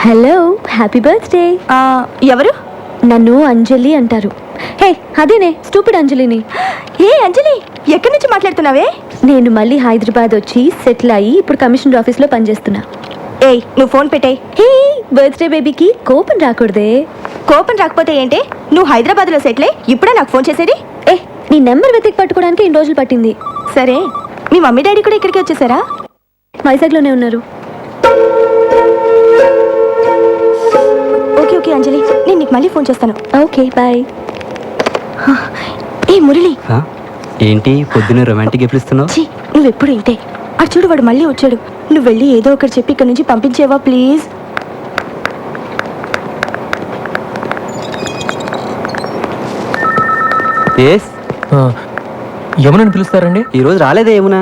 Hello, happy birthday. ఎవరు? నన్ను అంజలి అంటారు. హే, అదేనే స్టూపిడ్ అంజలిని. ఏ అంజలి, ఎక్కడి నుంచి మాట్లాడుతున్నావే? నేను మళ్ళీ హైదరాబాద్ వచ్చి సెటిల్ అయ్యి ఇప్పుడు కమిషనర్ ఆఫీస్లో పనిచేస్తున్నా. ఏయ్, నువ్వు ఫోన్ పెట్టాయి. హే, బర్త్డే బేబీకి కోపం రాకూడదే. కోపం రాకపోతే ఏంటే? నువ్వు హైదరాబాద్లో సెటిల్ అయ్యి ఇప్పుడే నాకు ఫోన్ చేసేది? నీ నెంబర్ వెతికి పట్టుకోవడానికి ఇన్ని రోజులు పట్టింది. సరే, మీ మమ్మీ డాడీ కూడా ఇక్కడికి వచ్చేసారా? వైజాగ్లోనే ఉన్నారు. ఓకే ఓకే అంజలి, నేను నీకు మళ్ళీ ఫోన్ చేస్తాను. Okay, bye. ఏ మురళి, ఏంటి పొద్దున్న రొమాంటిక్ ఎప్పుడు ఛీ, నువ్వెప్పుడు ఇంతే. అటు చూడు, వాడు మళ్ళీ వచ్చాడు. నువ్వు వెళ్ళి ఏదో ఒకటి చెప్పి ఇక్కడ నుంచి పంపించేవా ప్లీజ్? యమునని పిలుస్తారండి? ఈరోజు రాలేదే యమునా?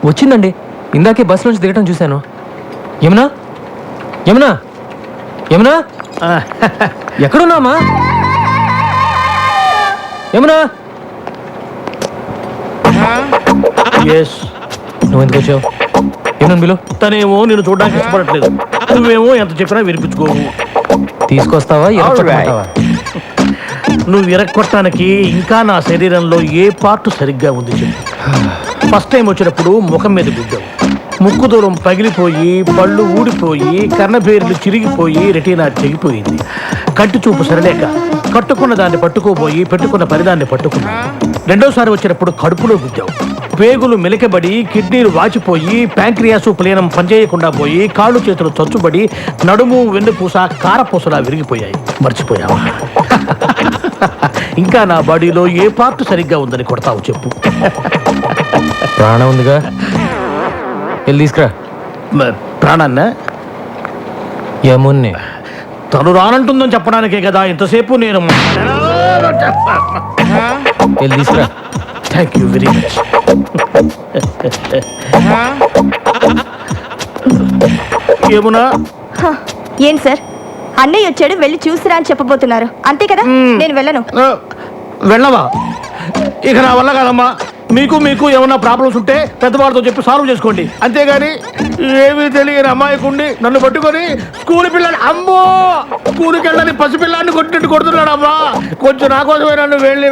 వచ్చిందండి, ఇందాకే బస్ నుంచి దిగటం చూశాను. యమునా, యమునా, యమునా, ఎక్కడున్నామా? యమునా, నువ్వు ఎందుకు వచ్చావు? యమునని పిలు. తనేమో నేను చూడడానికి ఇష్టపడట్లేదు, నువ్వేమో ఎంత చెప్పినా వినిపించుకోవు. తీసుకొస్తావా? నువ్వు విరక్కొట్టడానికి ఇంకా నా శరీరంలో ఏ పార్ట్ సరిగ్గా ఉంది చెప్పు. ఫస్ట్ టైం వచ్చినప్పుడు ముఖం మీద గుద్దావు, ముక్కు దూరం పగిలిపోయి పళ్ళు ఊడిపోయి కర్ణబేర్లు చిరిగిపోయి రెటీనా తెగిపోయింది. కంటి చూపు సరలేక కట్టుకున్న దాన్ని పట్టుకోబోయి పెట్టుకున్న పరిదాన్ని పట్టుకున్నా. రెండోసారి వచ్చినప్పుడు కడుపులో గుద్దావు, పేగులు మెలికబడి కిడ్నీలు వాచిపోయి ప్యాంక్రియాసు ప్లీనం పనిచేయకుండా పోయి కాళ్ళు చేతులు చచ్చుబడి నడుము వెన్నుపూస కారపూసలా విరిగిపోయాయి. మర్చిపోయావా? ఇంకా నా బాడీలో ఏ పార్ట్ సరిగ్గా ఉందని కొడతావు చెప్పు. ప్రాణం ఉందిగా, వెళ్ళి తీసుకురా. ప్రాణాన్న? యమున్ని. తను రానంటుందని చెప్పడానికే కదా ఇంతసేపు నేను. వెళ్ళి తీసుకురా. Thank you very much. Yamuna, ఏంటి సార్, అన్నయ్య వచ్చాడు, వెళ్ళి చూసిరా అని చెప్పబోతున్నారు, అంతే కదా? నేను వెళ్ళను. వెళ్ళవా? ఇక నా వల్ల కాదమ్మా. మీకు మీకు ఏమన్నా ప్రాబ్లమ్స్ ఉంటే పెద్దవాళ్ళతో చెప్పి సాల్వ్ చేసుకోండి, అంతేగాని ఏమీ తెలియని అమ్మాయికుండి నన్ను పట్టుకొని స్కూల్ పిల్లని, అమ్మో స్కూల్కి వెళ్ళని పసిపిల్లాన్ని కొట్టినట్టు కొడుతున్నాడు అమ్మా. కొంచెం నా కోసమే నన్ను వెళ్ళి.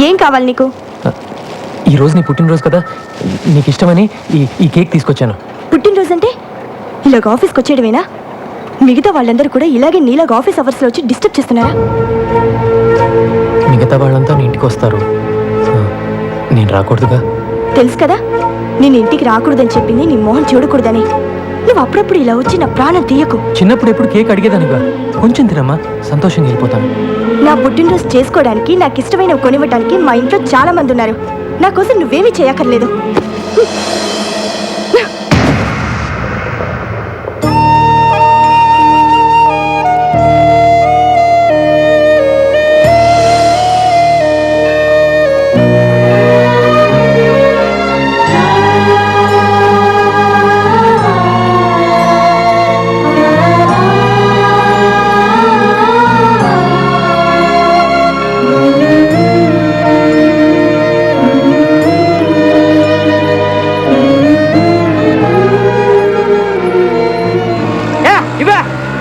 ఏం కావాలి నీకు? ఈరోజు నీ పుట్టినరోజు కదా, నీకు ఇష్టమని ఈ కేక్ తీసుకొచ్చాను. పుట్టినరోజు అంటే ఇలాగ ఆఫీస్కి వచ్చేయడమేనా? మిగతా వాళ్ళందరూ కూడా ఇలాగే నీలాగ ఆఫీస్ అవర్స్లో వచ్చి డిస్టర్బ్ చేస్తున్నారా? మిగతా వాళ్ళంతా నీ ఇంటికి వస్తారు, నేను రాకూడదుగా? తెలుసు కదా, నేను ఇంటికి రాకూడదని చెప్పింది నీ మొహం చూడకూడదని. నువ్వు అప్పుడప్పుడు ఇలా వచ్చి నా ప్రాణం తీయకు. చిన్నప్పుడు ఎప్పుడు కేక్ అడిగేదానిగా, కొంచెం తినమ్మా, సంతోషంగా వెళ్ళిపోతాను. నా పుట్టినరోజు చేసుకోవడానికి, నాకు ఇష్టమైనవి కొనివ్వడానికి మా ఇంట్లో చాలా మంది ఉన్నారు. నా కోసం నువ్వేమీ చేయక్కర్లేదు.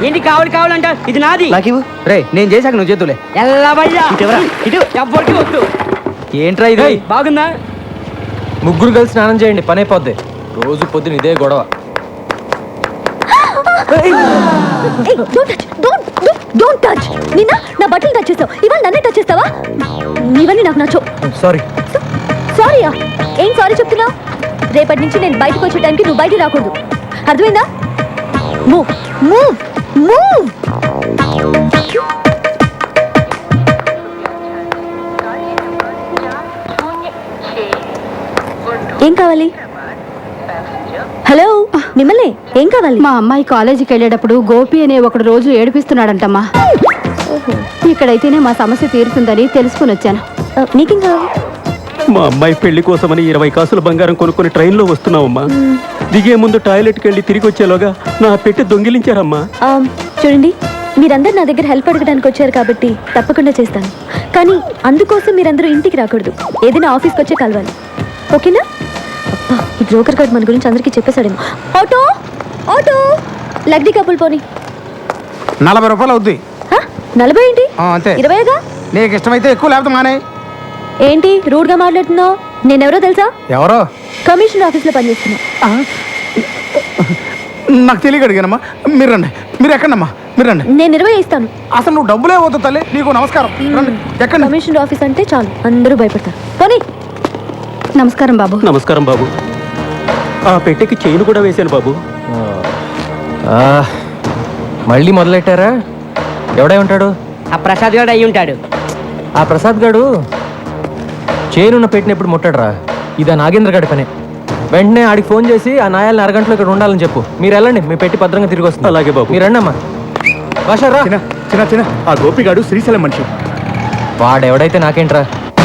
ఏంటి కావాలంట? ఇది నాది. రే, నేను చేశాక నువ్వు చేతులే. ఎవ్వరికి వద్దు. ఏంట్రా ఇది? బాగుందా? ముగ్గురు కలిసి స్నానం చేయండి, పని అయిపోద్ది. రోజు పొద్దున ఇదే గొడవ. నిన్న నా బట్టలు టచ్ చేస్తావు, ఇవాళ నన్నే టచ్ చేస్తావా? ఇవన్నీ నాకు నచ్చవు. సారీ. సారీయా? ఏం సారీ చెప్తున్నావు? రేపటి నుంచి నేను బయటకు వచ్చే టైంకి నువ్వు బయటికి రాకూడదు, అర్థమైందా? Move move move. ఏం కావాలి? హలో, మిమ్మల్ని. ఏం కావాలి? మా అమ్మాయి కాలేజీకి వెళ్ళేటప్పుడు గోపి అనే ఒకడు రోజు ఏడిపిస్తున్నాడంటమ్మా. ఇక్కడైతేనే మా సమస్య తీరుతుందని తెలుసుకుని వచ్చాను. నీకేం కావాలి? మా అమ్మాయి పెళ్లి కోసమని 20 కాసుల బంగారం కొనుక్కొని ట్రైన్లో వస్తున్నావమ్మా. దిగే ముందు టాయిలెట్కి వెళ్ళి తిరిగి వచ్చేలోగా నా పెట్టి దొంగిలించారమ్మా. చూడండి, మీరందరూ నా దగ్గర హెల్ప్ అడగడానికి వచ్చారు కాబట్టి తప్పకుండా చేస్తాను. కానీ అందుకోసం మీరందరూ ఇంటికి రాకూడదు, ఏదైనా ఆఫీస్కి వచ్చే కలవాలి, ఓకేనా? అబ్బా. ఈ బ్రోకర్ కార్డ్ మన గురించి అందరికీ చెప్పేశాడేమో. ఆటో ఆటో లగ్డీ కప్పులు పోని. 40 రూపాయలు అవుద్ది. 40 ఏంటి? అంతే. 20గా? నీకు ఇష్టమైతే ఎక్కువ లేకపోతే మానే. ఏంటి రూడ్ గా మాట్లాడుతున్నావు? నేనెవరో తెలుసా? ఎవరో కమిషన్ ఆఫీస్ లో పనిచేస్తున్నా. నాకు తెలియక అడిగానమ్మా. మీరు రండి. మీరు ఎక్కండమ్మా, మీరు రండి. నేను 20 ఇస్తాను. అసలు నువ్వు డబ్బులే వద్దు తల్లి. నీకు నమస్కారం. రండి ఎక్కండి. కమిషన్ ఆఫీస్ అంటే చాలు అందరూ భయపడతారు. పోనీ. నమస్కారం బాబు. నమస్కారం బాబు. ఆ పెట్టెకి చైన్ కూడా వేశాను బాబు. ఆ, మళ్ళీ మొదలెట్టారా? ఎవడై ఉంటాడు? ఆ ప్రసాద్ గారు అయి ఉంటాడు. ఆ ప్రసాద్ గాడు చేనున్న పెట్టిన ఎప్పుడు ముట్టాడురా. ఇది ఆ నాగేంద్ర గాడి పనే. వెంటనే ఆడికి ఫోన్ చేసి ఆ నాయాలని అరగంటలో ఇక్కడ ఉండాలని చెప్పు. మీరు వెళ్ళండి, మీ పెట్టి భద్రంగా తిరిగి వస్తుంది. అలాగే బాబు. మీరు రండి అమ్మా. భాష రా. చిన్న చిన్న చిన్న ఆ గోపిగాడు శ్రీశైలం మనిషి. వాడెవడైతే నాకేంట్రా.